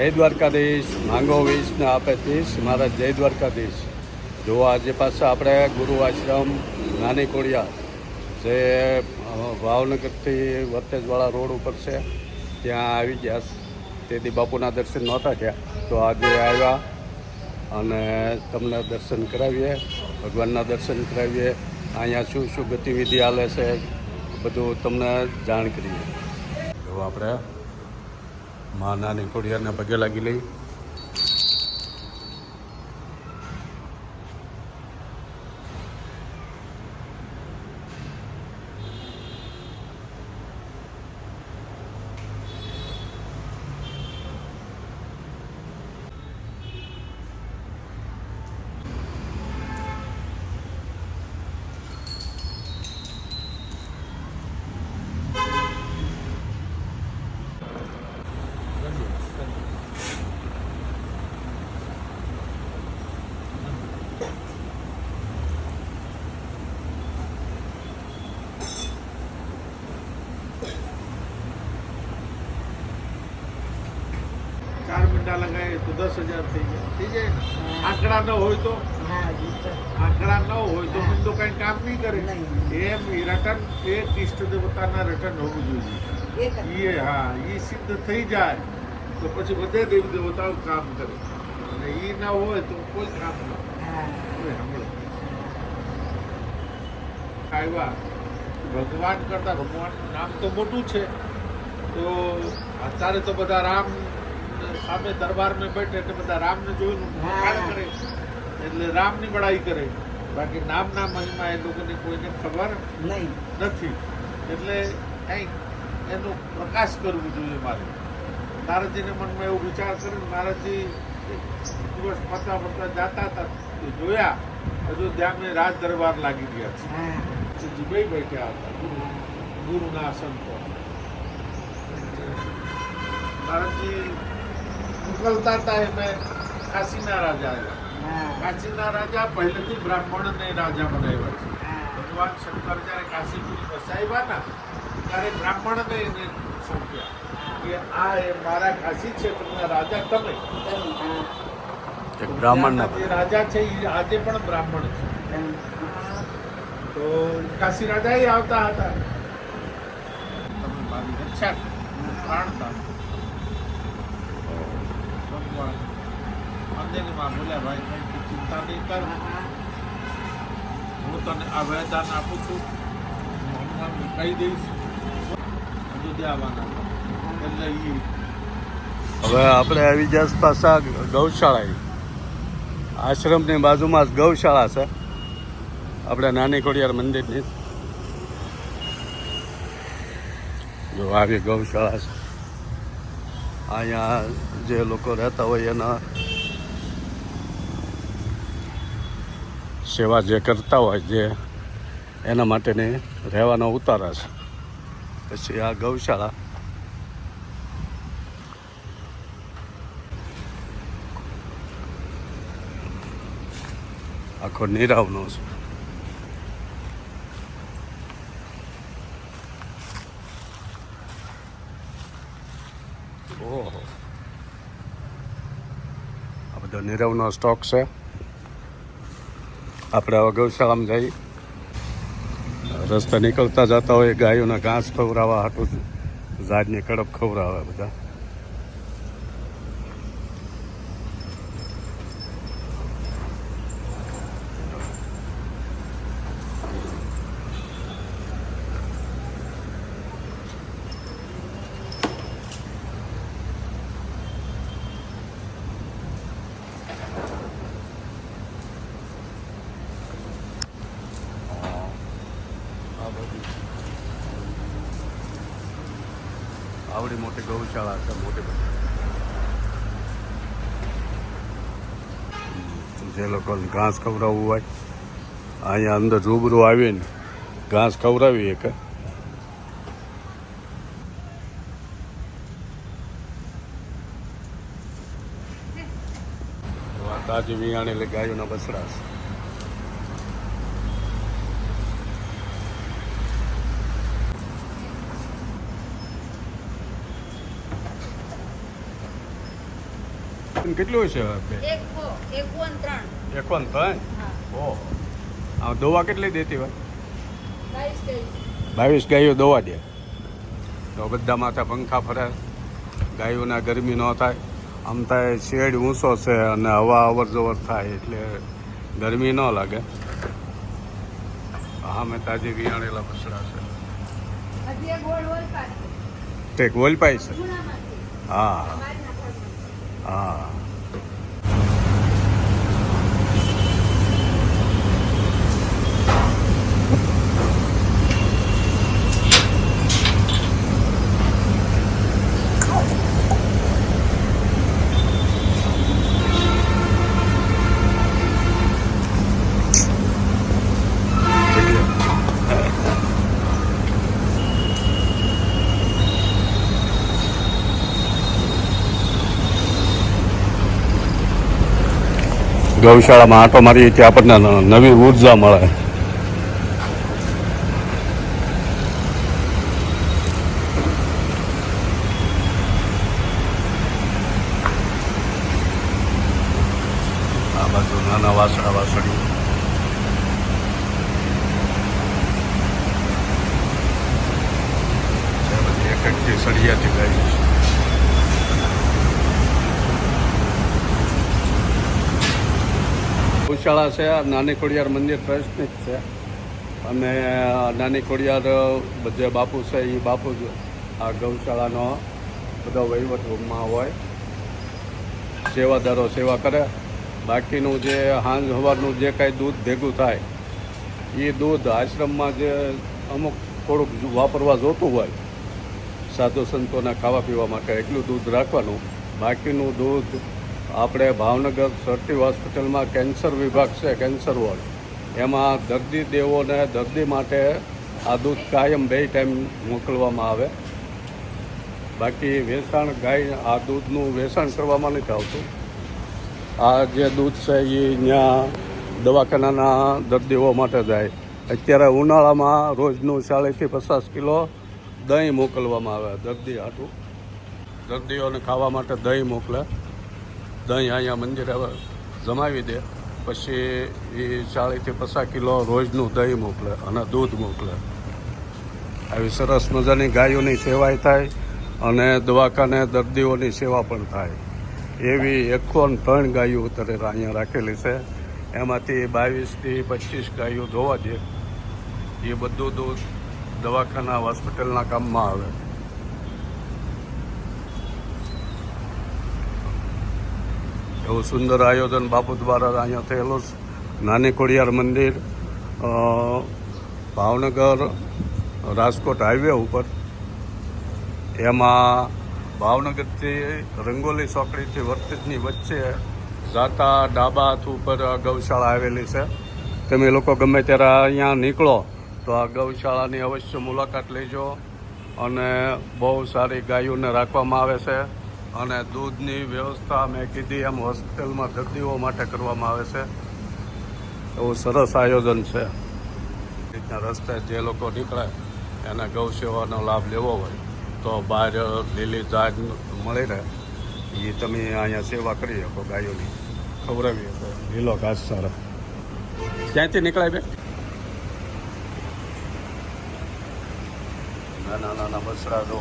જય દ્વારકાધીશ. માંગો વીસ ને આપે 30. મારા જય દ્વારકાધીશ. જો આજે પાછા આપણે ગુરુ આશ્રમ નાની કોડિયા જે ભાવનગરથી વર્તેજવાળા રોડ ઉપર છે ત્યાં આવી ગયા. તેથી બાપુના દર્શન નહોતા થયા તો આજે આવ્યા અને તમને દર્શન કરાવીએ, ભગવાનના દર્શન કરાવીએ. અહીંયા શું શું ગતિવિધિ ચાલે છે બધું તમને જાણ કરીએ. જો આપણે મા નાની ખોડિયારને પગે લાગી લઈ. चार मिनटा लगाए तो 10,000 થઈ જાય. થઈ જાય ને? આંકડા ન હોય તો આંકડા ન હોય તો બંદો કઈ કામ નહીં કરે. એમ રટન એક ઇષ્ટ દેવતાના રટન હોવું જોઈએ. હા એ સિદ્ધ થઈ જાય તો પછી બધે દેવી દેવતાઓ કામ કરે અને એ ના હોય તો કોઈ કામ ન આવ્યા. ભગવાન કરતા ભગવાનનું નામ તો મોટું છે. તો અત્યારે તો બધા રામ સામે દરબારમાં બેઠે એટલે બધા રામને જોઈને વખાણ કરે એટલે રામની બડાઈ કરે. બાકી નામના મહિમા એ લોકોને કોઈને ખબર નથી. એટલે કંઈક એનો પ્રકાશ કરવું જોઈએ. મારે નારદજીને મનમાં એવો વિચાર કર્યો. નારદજી દિવસ ફરતા ફરતા જતા હતા તો જોયા અયોધ્યામાં રાજ દરબાર લાગી ગયા છે. બે બેઠ્યા હતા ગુરુના આસન પર. નારદજી નીકળતા હતા એમાં કાશીના રાજા આવ્યા. કાશીના રાજા પહેલેથી બ્રાહ્મણને રાજા બનાવ્યા છે. ભગવાન શંકર જ્યારે કાશીપુરી વસાવ્યા ના ત્યારે બ્રાહ્મણને એને સોંપ્યા કે આ એ મારા કાશી ક્ષેત્રના રાજા તમે. બ્રાહ્મણ જે રાજા છે એ આજે પણ બ્રાહ્મણ છે. તો કાશી રાજા એ આવતા હતા. તમે મારી રક્ષા પ્રાણતા અંજનીમાં બોલ્યા ભાઈ કઈ ચિંતા નહીં કર, હું તને આ વરદાન આપું છું, હું હમણાં કહી દઈશ અયોધ્યા આવવાના. એટલે હવે આપણે આવી ગયા પાછા ગૌશાળા. આશ્રમની બાજુમાં જ ગૌશાળા છે આપણે નાની ખોડિયાર મંદિરની. જો આવી ગૌશાળા છે. અહીંયા જે લોકો રહેતા હોય એના સેવા જે કરતા હોય જે એના માટેની રહેવાના ઉતારા છે. પછી આ ગૌશાળા આખો નીરાવનો છે. ઓહો, આ બધો નીરવનો સ્ટોક છે. આપણે હવે ગૌશાળામાં જઈ રસ્તા નીકળતા જતા હોય ગાયોના ઘાસ ખવડાવવા હાટું ઝાડની કડપ ખવડાવે બધા. આવડી મોટી ગૌશાળા છે. મોટી જે લોકોને ઘાસ ખવડાવવું હોય અહીંયા અંદર રૂબરૂ આવીને ઘાસ ખવડાવીએ કે તાજી વિયાણેલી ગાયોના બસડા છે. અને કેટલું છે બે? એક 3 એકોન ત્રણ. હા ઓહો. આ દવા કેટલી દેતી હોય? 22 22 ગાયો દવા દે તો બધા માથે પંખા ફરે, ગાયોના ગરમી ન થાય. આમ થાય શેડ ઊંચો છે અને હવા અવર જવર થાય એટલે ગરમી ન લાગે. હા મેં તાજી વિયાણેલા બસડા છે. હજી એક ગોળ હોય પાછી તે ગોલપાઈ છે. ગુણામાંથી હા બહારના ભાગમાં. હા. ગૌશાળામાં આંટો મારીએ ત્યાં આપણને નવી ઉર્જા મળે. આ બાજુ નાના વાસણા વાસણી બધી એક એકથી સળિયાથી ગાય છે. ગૌશાળા છે આ નાની ખોડિયાર મંદિર ટ્રસ્ટની જ છે અને નાની ખોડિયાર જે બાપુ છે એ બાપુ જ આ ગૌશાળાનો બધો વહીવટમાં હોય. સેવાદારો સેવા કરે. બાકીનું જે સાંજ સવારનું જે કાંઈ દૂધ ભેગું થાય એ દૂધ આશ્રમમાં જે અમુક થોડુંક વાપરવા જોતું હોય સાધુ સંતોને ખાવા પીવા માટે એટલું દૂધ રાખવાનું. બાકીનું દૂધ આપણે ભાવનગર સરટી હોસ્પિટલમાં કેન્સર વિભાગ છે, કેન્સર વોર્ડ, એમાં દર્દી દેવોને દર્દી માટે આ દૂધ કાયમ 2 ટાઈમ મોકલવામાં આવે. બાકી વેચાણ ગાય આ દૂધનું વેચાણ કરવામાં નથી આવતું. આ જે દૂધ છે એ ત્યાં દવાખાનાના દર્દીઓ માટે જાય. અત્યારે ઉનાળામાં રોજનું 40 થી 50 કિલો દહીં મોકલવામાં આવે દર્દી હાટું. દર્દીઓને ખાવા માટે દહીં મોકલે. દહીં અહીંયા મંદિરે જમાવી દે પછી એ 40 થી 50 કિલો રોજનું દહીં મોકલે અને દૂધ મોકલે. આવી સરસ મજાની ગાયોની સેવાય થાય અને દવાખાને દર્દીઓની સેવા પણ થાય. એવી 103 ગાયો અત્યારે અહીંયા રાખેલી છે. એમાંથી 22 થી 25 ગાયો ધોવા દે. એ બધું દૂધ દવાખાના હોસ્પિટલના કામમાં આવે. એવું સુંદર આયોજન બાપુ દ્વારા અહીંયા થયેલું છે. નાની ખોડિયાર મંદિર ભાવનગર રાજકોટ હાઈવે ઉપર. એમાં ભાવનગરથી રંગોલી ચોકડીથી વર્તેજની વચ્ચે જાતા ડાબા હાથ ઉપર ગૌશાળા આવેલી છે. તમે લોકો ગમે ત્યારે અહીંયા નીકળો તો આ ગૌશાળાની અવશ્ય મુલાકાત લેજો. અને બહુ સારી ગાયોને રાખવામાં આવે છે અને દૂધની વ્યવસ્થા મેં કીધી એમ હોસ્પિટલમાં દર્દીઓ માટે કરવામાં આવે છે. એવું સરસ આયોજન છે. રીતના રસ્તે જે લોકો નીકળે એને ગૌ સેવાનો લાભ લેવો હોય તો બહાર લીલી જાગ મળી રહે એ તમે અહીંયા સેવા કરી શકો. ગાયોની ખવડાવી શકો. લીલો ઘાસ સારો. ક્યાંથી નીકળાય બે? નાના નાના બસરા જો.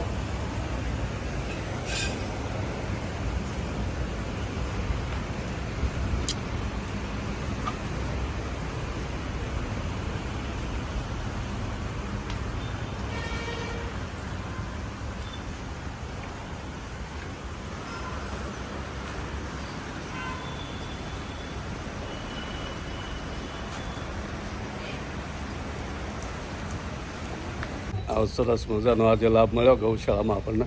આવો સરસ મજાનો આજે લાભ મળ્યો ગૌશાળામાં આપણને.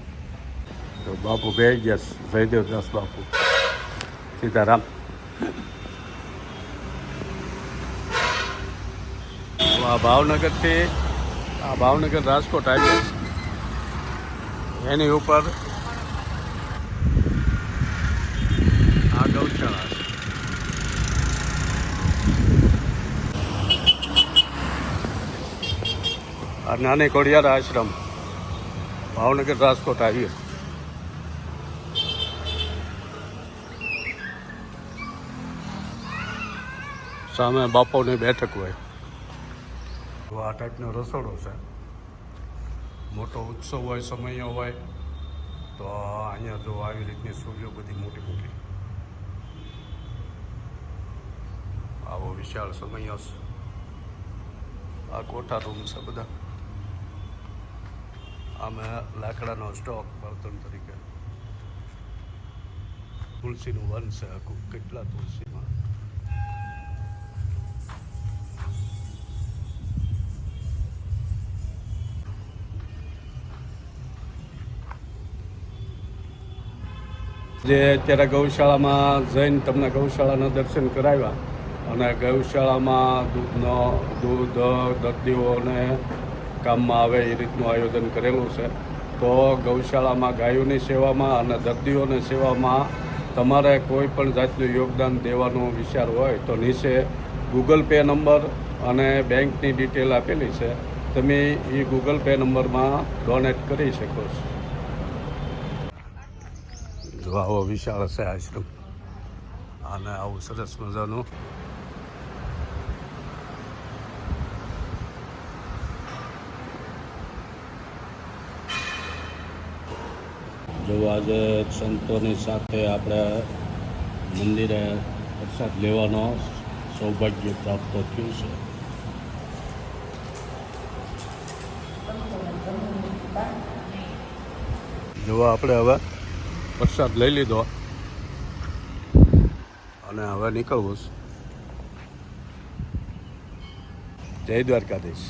તો બાપુ ગઈ ગયા જયદેવદાસ બાપુ સીતારામ. આ ભાવનગર રાજકોટ હાઈવે એની ઉપર આ ગૌશાળા છે. આ નાની ખોડિયાર આશ્રમ ભાવનગર રાજકોટ હાઈવે. સામે બાપાની બેઠક હોય. તો આ ટાઈપનો રસોડો છે. મોટો ઉત્સવ હોય, સમય હોય તો અહીંયા જો આવી રીતની સૂર્યો બધી મોટી મોટી, આવો વિશાળ સમય હશે. આ કોઠા રૂમ છે બધા. આમાં લાકડાનો સ્ટોક બર્તન તરીકે. તુલસીનું વન છે આખું, કેટલા તુલસીમાં. જે અત્યારે ગૌશાળામાં જઈને તમને ગૌશાળાના દર્શન કરાવ્યા અને ગૌશાળામાં દૂધ દર્દીઓને કામમાં આવે એ રીતનું આયોજન કરેલું છે. તો ગૌશાળામાં ગાયોની સેવામાં અને દર્દીઓની સેવામાં તમારે કોઈ પણ જાતનું યોગદાન દેવાનો વિચાર હોય તો નીચે ગૂગલ પે નંબર અને બેંકની ડિટેલ આપેલી છે. તમે એ ગૂગલ પે નંબરમાં ડોનેટ કરી શકો છો. જો આવો વિશાળ છે આશ્રમ અને આવું સરસ મજાનું. જો આજે સંતોની સાથે આપણે મંદિરે પ્રસાદ લેવાનો સૌભાગ્ય પ્રાપ્ત થયું છે. જો આપણે હવે પ્રસાદ લઈ લીધો અને હવે નીકળવું છે. જય દ્વારકાધીશ.